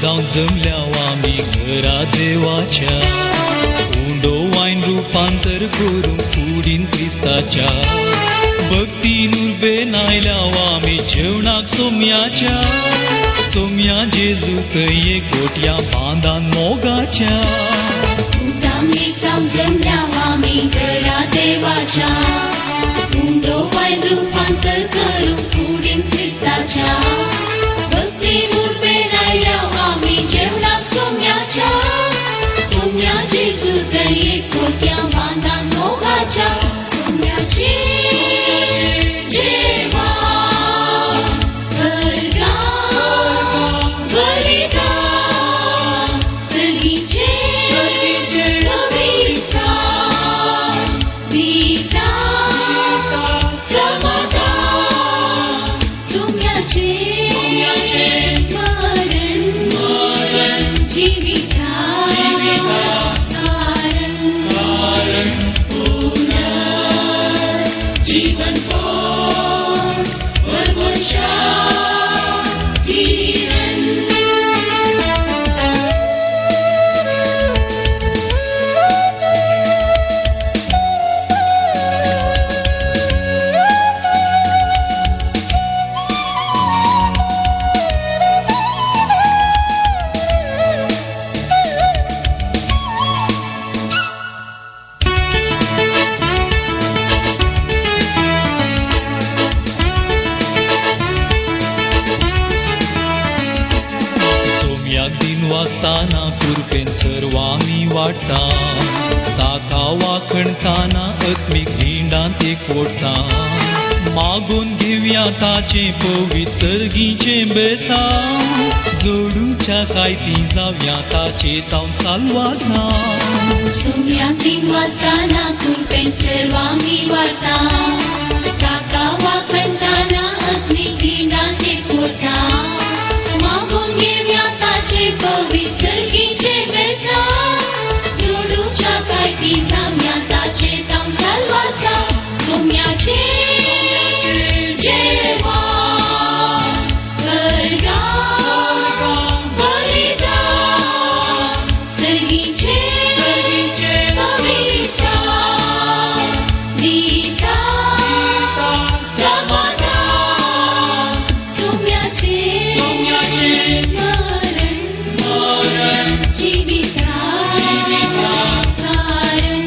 जाऊन जमल्याव आम्ही घरा देवाच्या उंडो वाईन रूपांतर करून कुडीन क्रिस्ताच्या भक्तीन उर्बेन आयल्याव आम्ही जेवणाक सोम्या जेजू थंय कोटया बांदान मोगाच्या उटामीक जाऊन जमल्याव आम्ही घरा देवाच्या उंडो वाईन रूपांतर करून कुडीन क्रिस्ताच्या भक्तीन उर्बेन आयल्याव आम्ही जेवणाक सोम्या जेजू थंय कोटया बांदान मोगाच्या सोम्याची जेवा वर्गां बलिदान सर्गीचे पवित्रान दिता समाधान सोम्याचे मरण जीविता कारण पुनर्जीवन कोण वर्षा किरण दिन वाजताना कुरपेन सर्व आम्ही वाटता ताका वाखणताना आत्मिक धिंडांत एकवटता मागून घेवया ताचे पवित्र सर्गीचे बेसा जोडूच्या कायती जावया ताचे तावन साल्वासा सोम्याक दिन वाजताना कुरपेन सर्व आम्ही वाटता ताका वाखणताना आत्मिक धिंडांत एकवटता मागून घेवया ताचे पवित्र सर्गीचे बेसा जोडूच्या कायती जावया ताचे तावन साल्वासा सोम्याचे जेवण वर्गां बलिदान सर्गीचे पवित्रान दिता समाधान सोम्याचे मरण जीविता कारण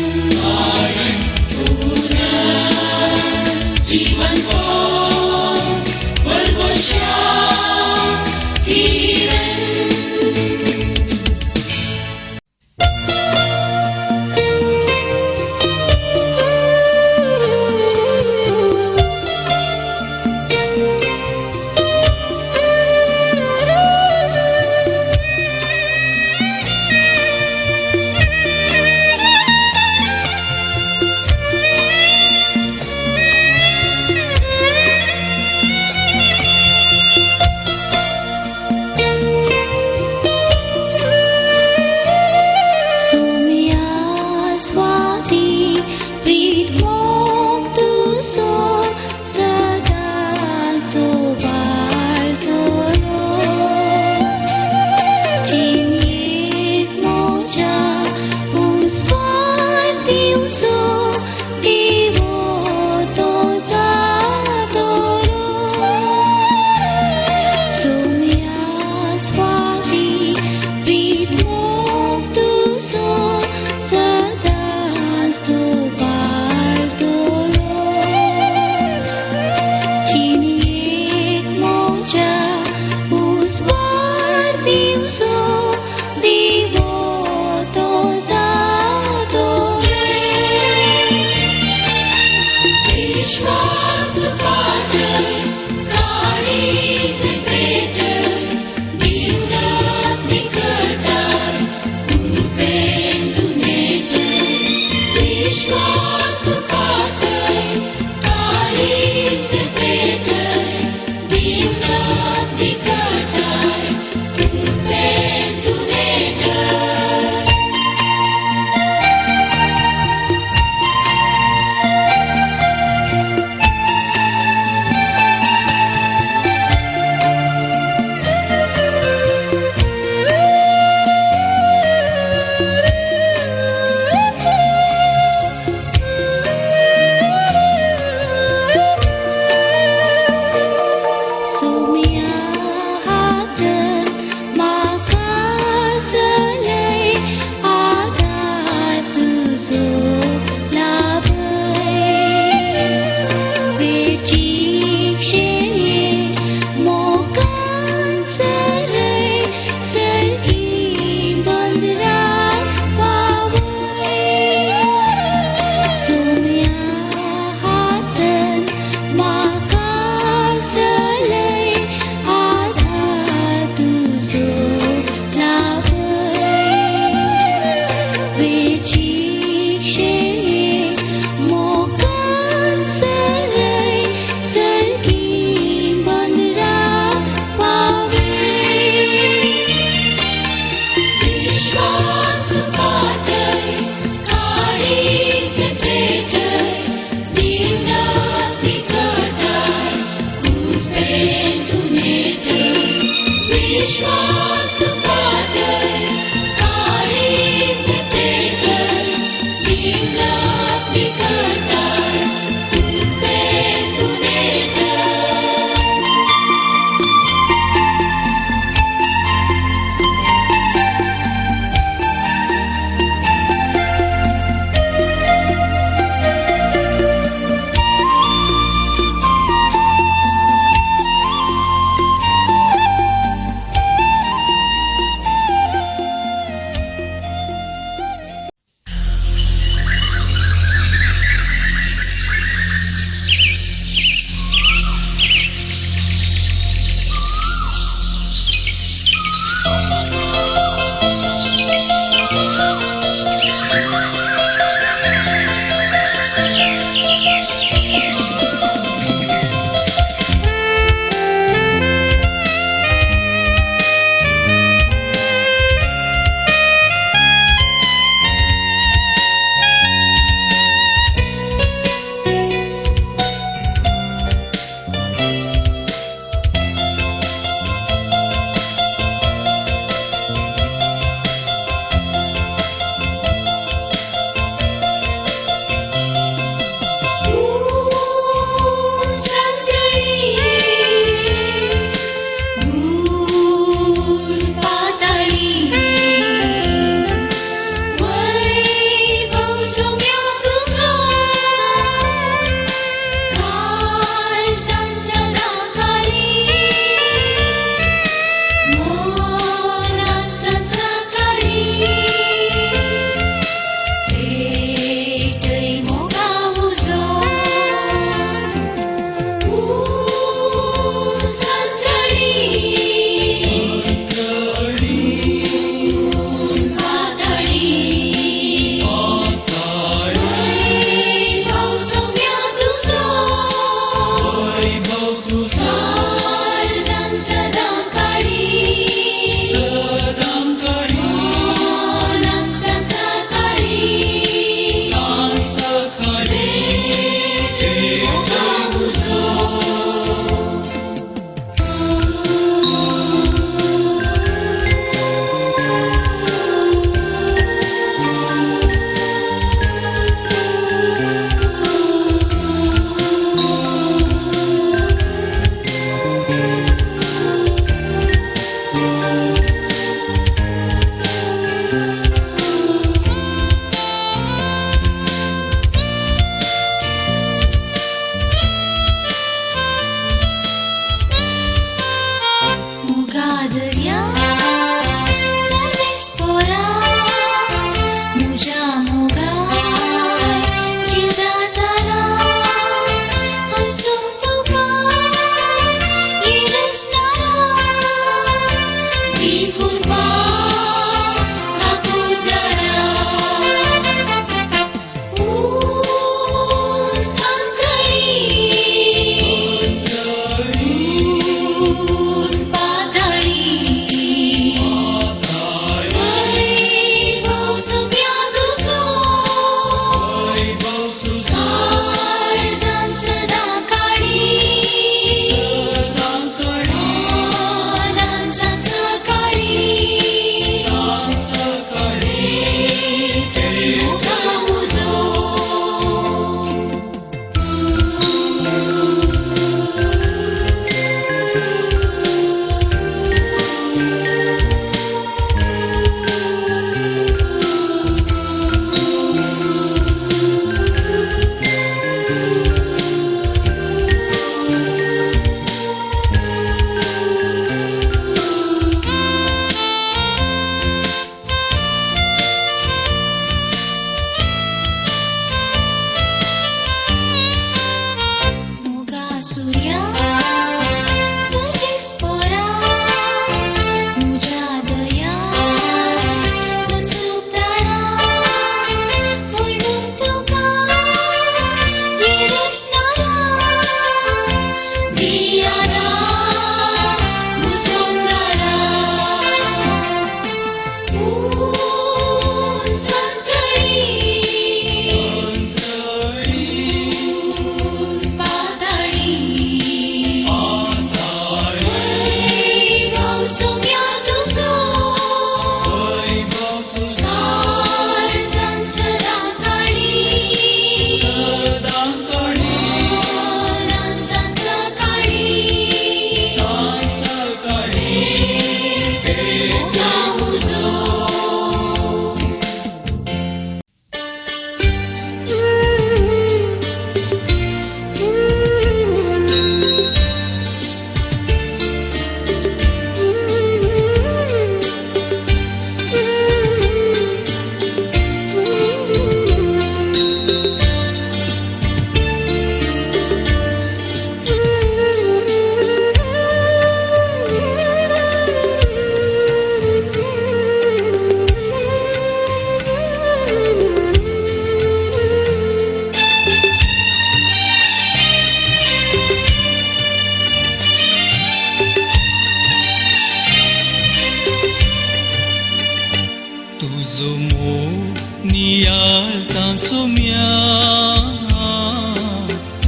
सोम्या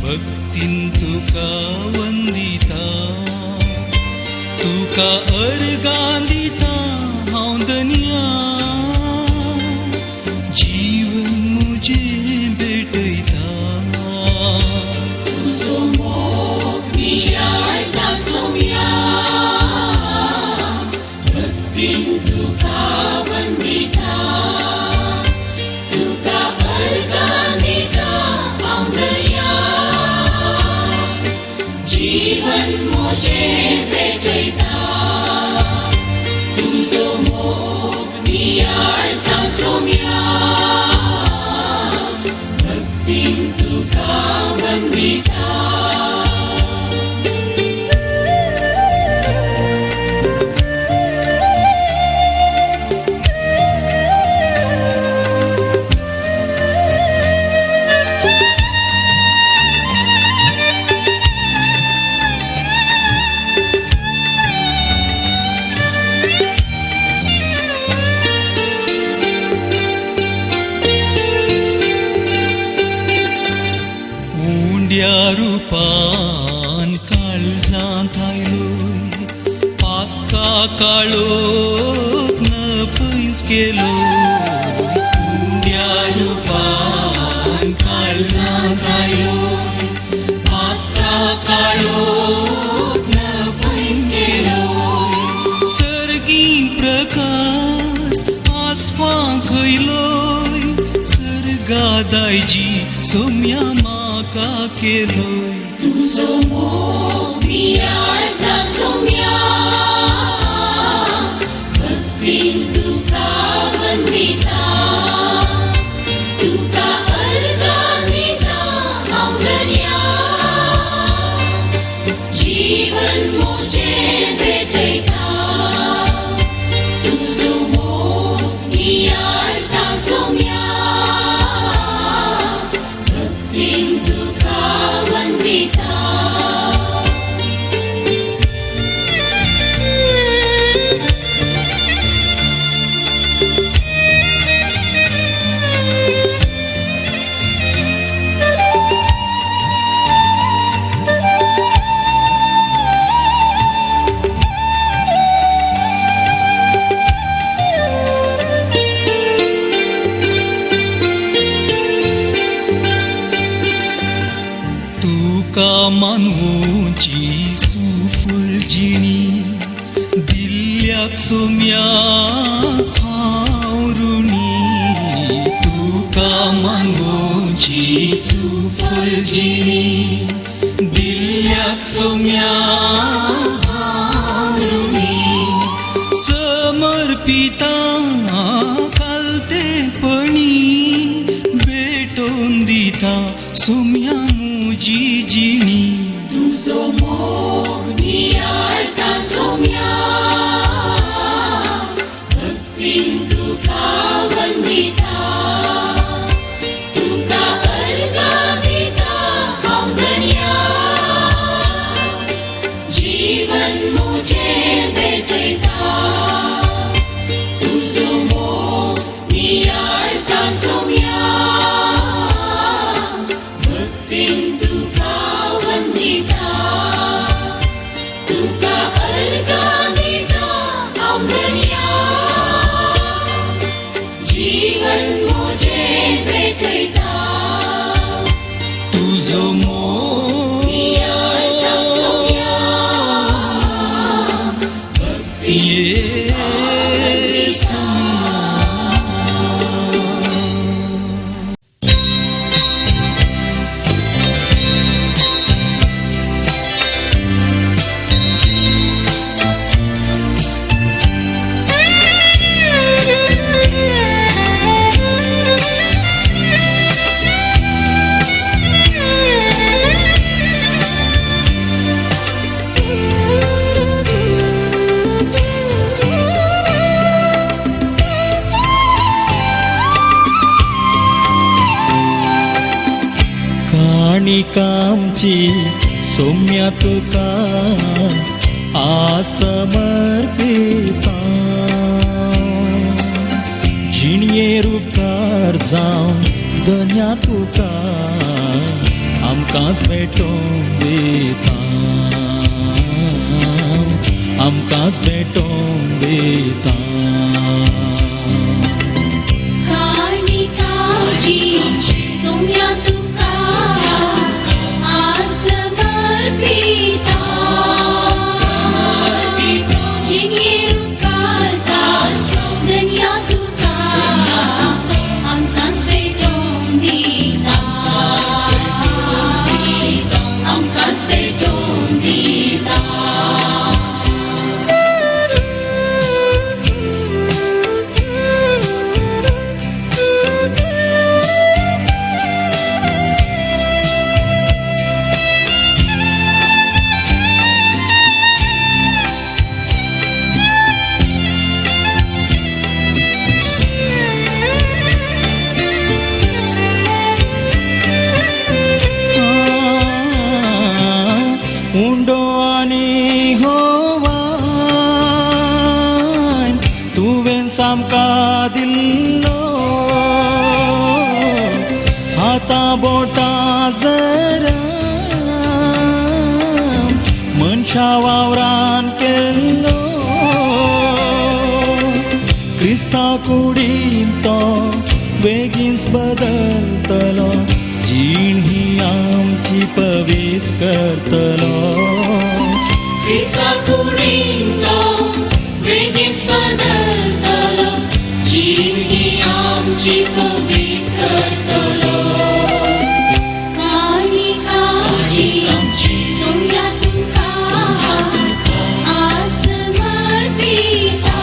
भक्तीन तुका वंदिता तुका अर्गांदिता हांव धन्या जीवन मुझे भेटयता तुझो मोग नियाळटा सोम्या भक्तीन तुका वंदिता तुका अर्गांदिता हांव धन्या जीवन मुझे भेटयता तुझो मोग नियाळटा सोम्या भक्तीन तुका वंदिता उंड्या रुपान काळजांत आयलोय पाका काळोख न पयस केलो उंड्या रुपान काळजांत आयलोय पाका काळोख न पयस केलो सर्गी प्रकाश आसपां खयलोय सर्गादायजी सोम्या म्हाका केलोय तुझो मोग नियाळटा सोम्या भक्तीन तुका वंदिता तुका अर्गांदिता हांव धन्या जीवन मुझे भेटयता तुझो मोग नियाळटा सोम्या भक्तीन तुका वंदिता तुका मानवूची सुफुलजिणी दिल्ल्याक सोम्या हांव ऋणी तुका मानवूची सुफुलजिणी दिल्ल्याक सोम्या हांव ऋणी समर्पिता कालतेपणी भेटोवन दिता सोम्या मुजी जिणी तुझो मोग नियाळटा सोम्या भक्तीन तुका वंदिता तुका अर्गांदिता हांव धन्या जीवन मुझे भेटयता तुझो मोग नियाळटा सोम्या भक्तीन तुका वंदिता तुका अर्गांदिता हांव धन्या जीवन मुझे भेटयता तुझो मोग नियाळटा सोम्या भक्तीन येसू कामची सौम्या तुका आसमर्पिता जिणये उपकार जावन धन्या तुका आमकांच भेटोवन दिता आमकांच भेटोवन दिता काणिकाची सोम्या तुका आज समर्पिता जिगेरू काळजात धन्या तुका आमकांच भेटोवन दिता आमकांच भेटोवन दिता उंडो आनी होवान तुवें सामका दिल्लो हाता बोटा जरा मनशा वावरान केल्लो क्रिस्ता कुडीन तो बेगीनच बदलतलो जीण ही आमची पवित्र करतलो क्रिस्ता कुडीन तो बेगीनच बदलतलो जीण ही आमची पवित्र करतलो काणिकाची सोम्या तुका आज समर्पिता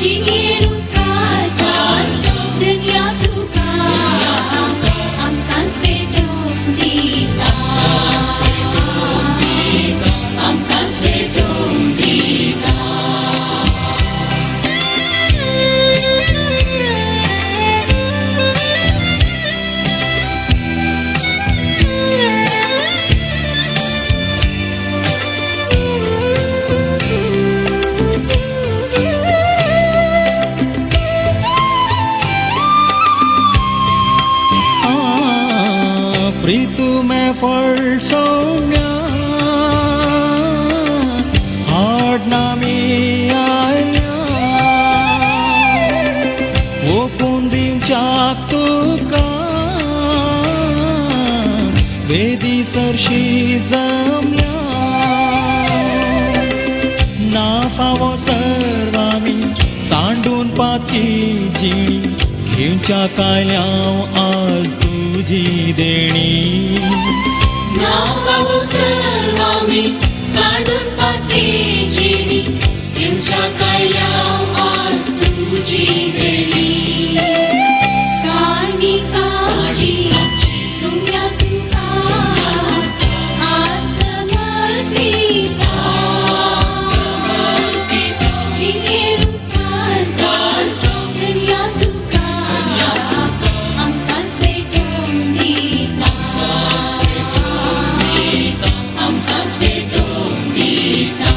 जिगेरू काळजात धन्या तुका आमकांच भेटोवन दिता आमकांच भेटोवन दिता प्रीतु में फल सोम्या हाड नामी आयल्या ओपून दिवच्याक तुका वेदी सरशी जमल्या ना फावो सर्व आमी सांडून पाती जीणी घेवच्या कायल्याव आज तुजी देणी नावावो सर्व आमी सांडून पाती जिणी घेवच्या कायल्याव आज तुजी देणी काणिकाची सोम्या तुका आज समर्पिता जिगेरू काळजात धन्या तुका आमकांच भेटोवन दिता आमकांच भेटोवन दिता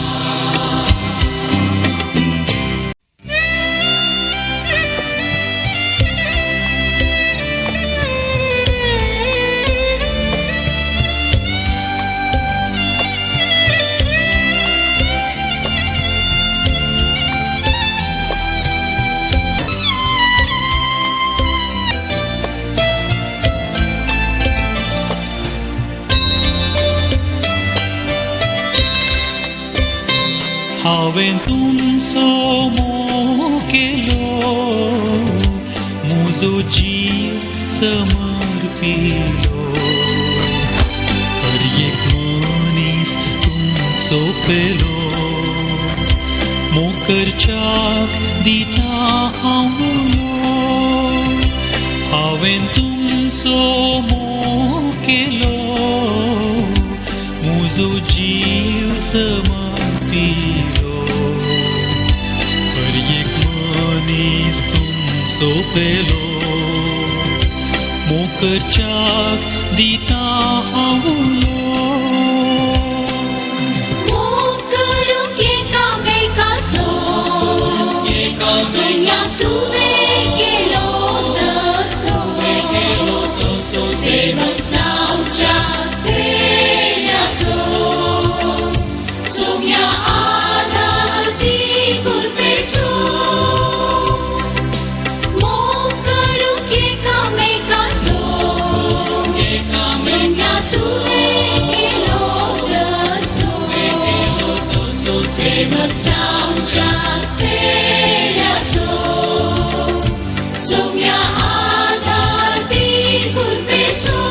हांवें तुमचो मोग केलो म्हजो जीव समर्पिलो हर एक मनीस तुमचो पेलो मोग करच्याक दिता हांव हांवें तुमचो मोग केलो म्हजो जीव समर्पिलो हर एक मनीस तुमचो पेलो मोग करच्याक दिता हांव मोग करूंक एकामेकाचो सोम्या तुवें केलो सेवक सावजात पेल्यासो सौम्या आधार दी कुर्पेसो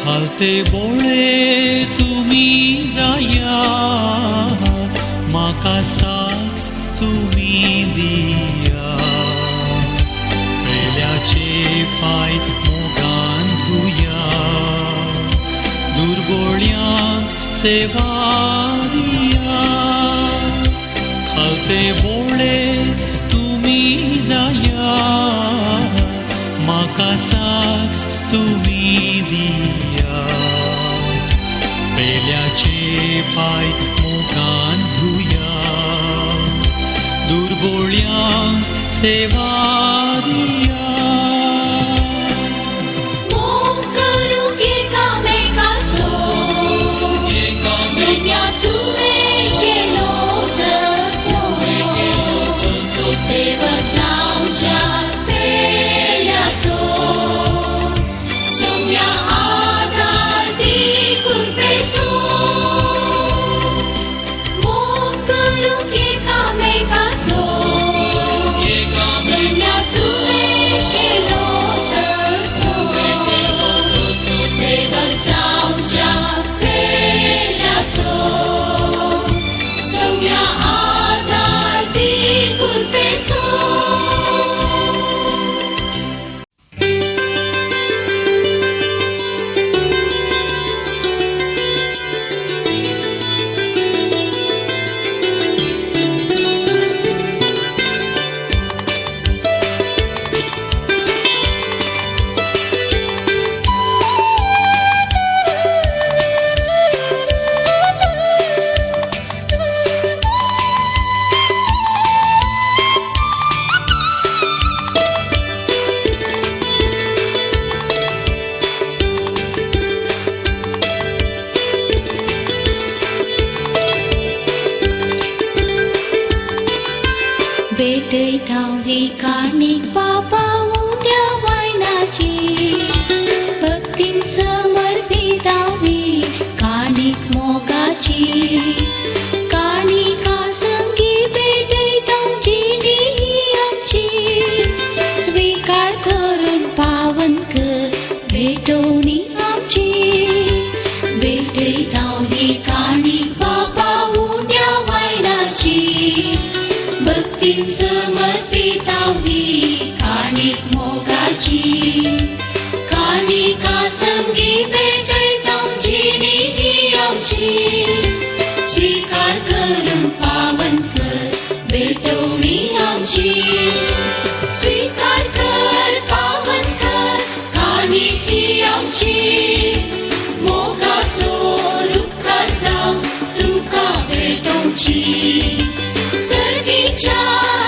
खालते बोळे तुम्ही जाया माका साक्ष तुम्ही दिया पेल्याचे पाय मोगान धुया दुर्बोळ्यांक सेवा दिया खालते बोळे तुम्ही जाया माका साक्ष तुम्ही दिया पेल्याचे पाय मोगान धुया दुर्बोळ्यांक सेवा दिया मोग करूंक एकामेकासो सैन्या तुवे केलो तसो सेवक सावजात पेल्यासो सौम्या आधार दी कुर्पेसो मोग करूंक एकामेकासो सैन्या तुवे केलो तसो सेवक सावजात पेल्यासो सौम्या आधार दी कुर्पेसो भेटैतावली काणीक बाबा उड्या वायनाची भक्तीन समर्पितावली काणीक मोगाची काणिका संगी भेटैताव जिणी ही आमची स्वीकार करून पावन कर भेटवणी आमची भेटैतावली काणीक बाबा उड्या वायनाची भक्तीन समर्पितावली काणीक मोगाची काणिका संगी भेटैताव जिणी ही आमची स्वीकार करून पावन कर भेटवणी आमची स्वीकार कर पावन कर काणीक ही आमची मोगासो उपकार जावं तुका भेटोवची सर्गीच्या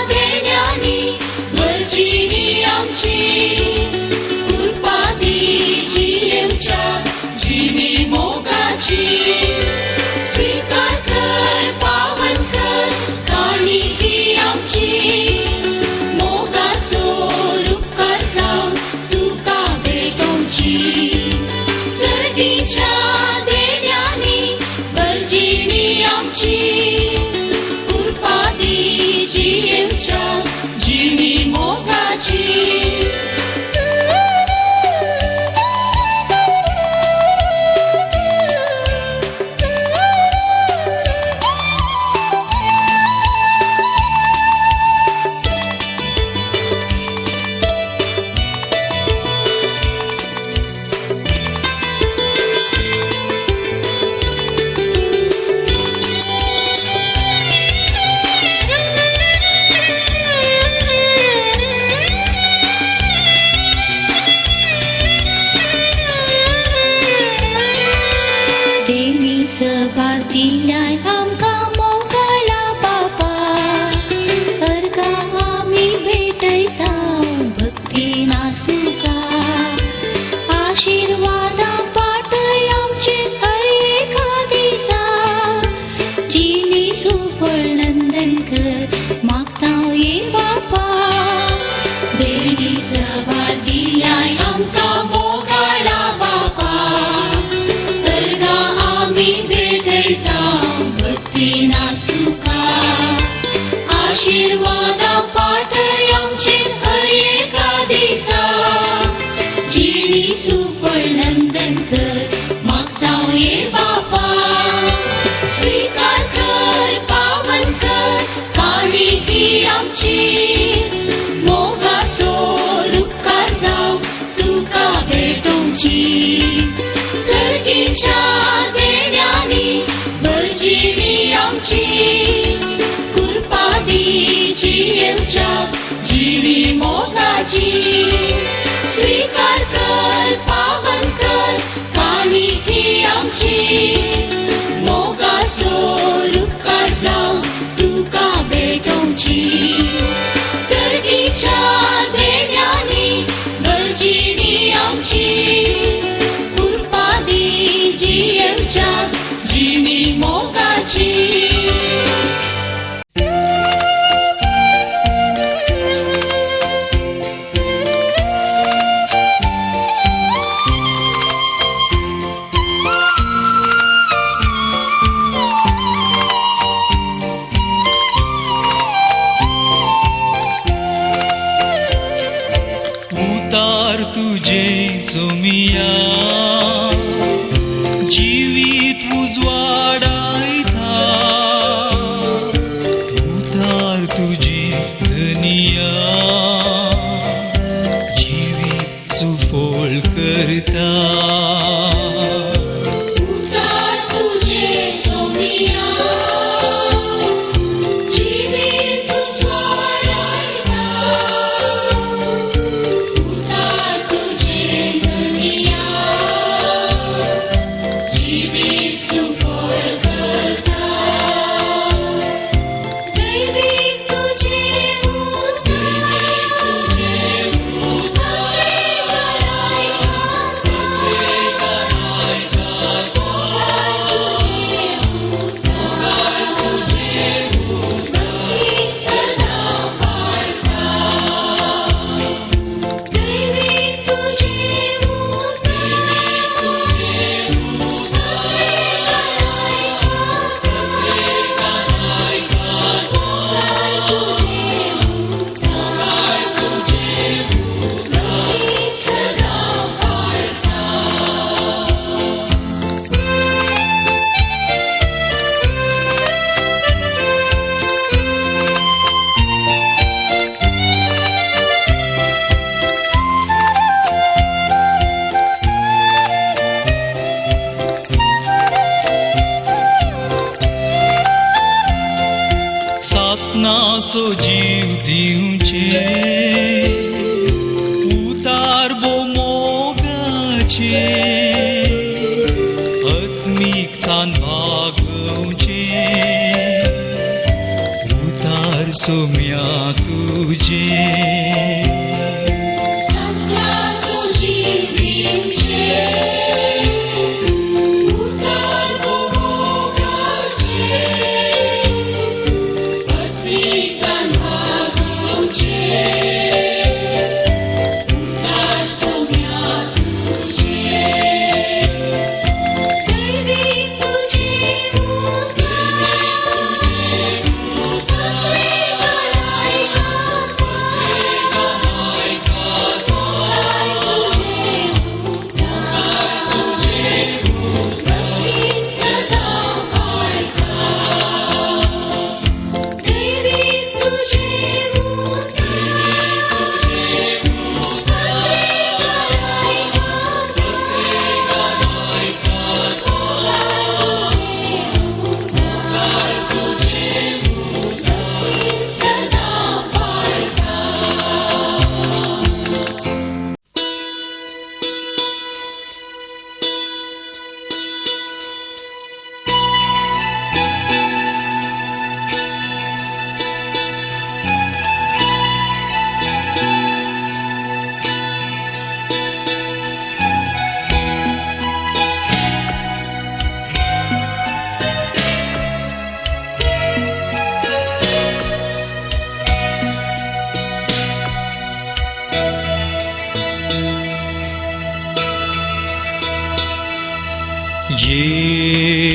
देण्यानी वर्जिणी आमची कृपा दिची येवच्या जिणी मोगाची स्वीकार कर पावन कर काणीक ही आमची मोगासो उपकार जावं तुका भेटोवची सर्गीच्या देण्यानी वर्जिणी आमची कृपा दिची वर्णन कर मागता ये बापा स्वीकार कर पावन कर काळी ही आमची मोगासो रुपकार जाव तुका भेटोवची सर्गीच्या देण्यानी बरजिणी आमची कुरपादी जियेवच्या जिणी मोगाची स्वीकार कर पावन कर काळी ही आमची मोगासो रुपकार जाव तुका भेटोवची सर्गीच्या देण्यानी बरजिणी आमची कुरपादी जियेवच्या जिणी मोगाची उतार तुझे सोमिया जीवित उजवाडायता उतार तुझे धनिया जीवित सुफोळ करता उतार तुझे सोमिया जीवित उजवाडायता उतार तुझे धनिया जीवित सुफळ करता दैविक तुझे उतार सासनासो जीव दिवचे उतार बो मोगाचे आत्मिकतान भागवचे उतार सोम्या तुझे सासनासो जीव दिवचे उतार बो मोगाचे आत्मिकतान भागवचे उतार सोम्या तुझे दैविक तुझे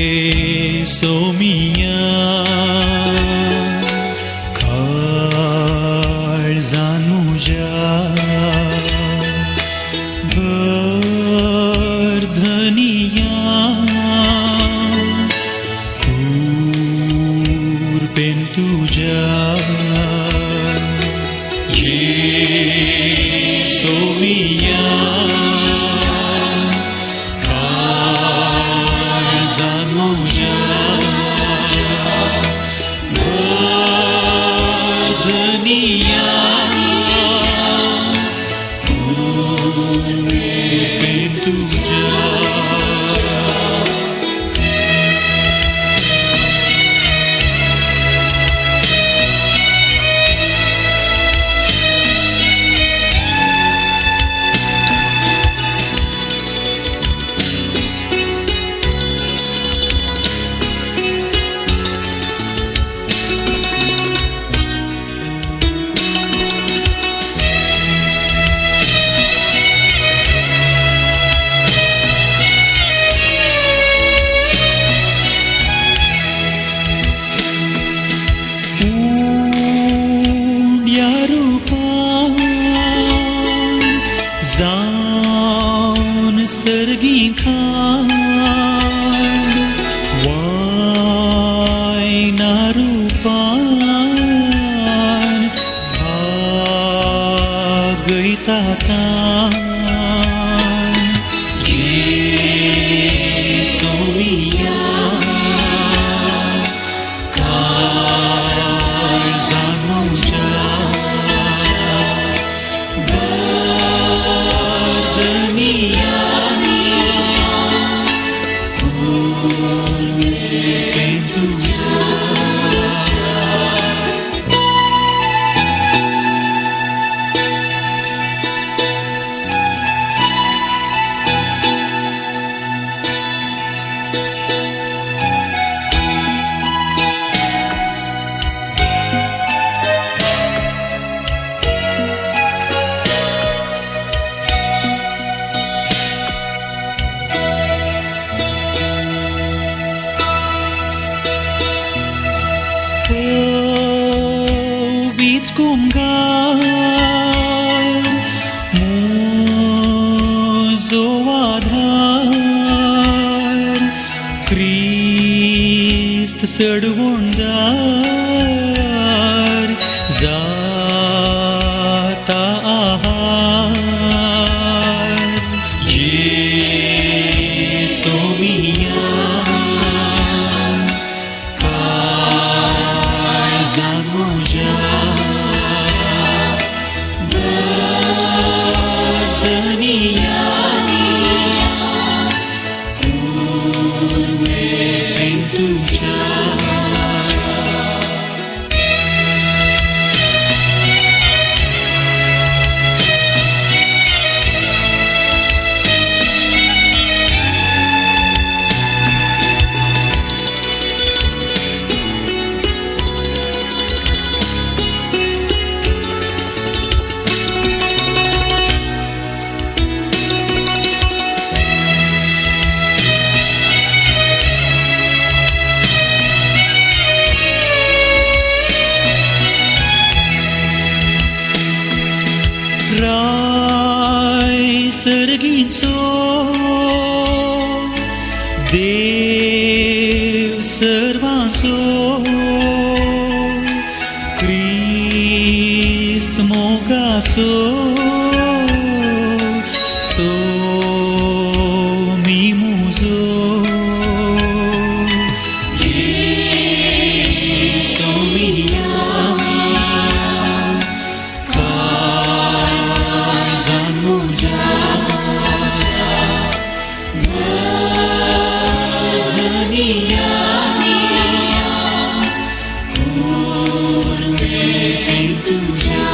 येसो मिया काळजान म्हज्या भर เป็นतुझ्या येसोविया काळजात मोज्या बंधनियाเป็นतुझ्या जाऊन सर्गीखान वायना रूपान आगैतातान येसोविया काळजात मोज्या Kumgar muzo adhar Christ सडवोंदार जाता आहार येसोविया काळजात मोज्या राय सर्गीचो देव सर्वांचो क्रिस्त मोगाचो सोमी मुजो येसोविया तुझ्या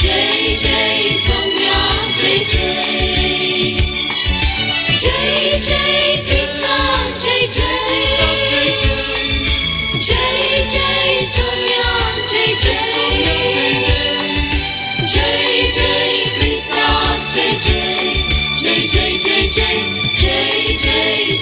जय जय सौम्या जय जय जय जय कृष्णा जय जय जय जय सौम्या जय जय जय जय कृष्णा जय जय जय जय जय जय जय जय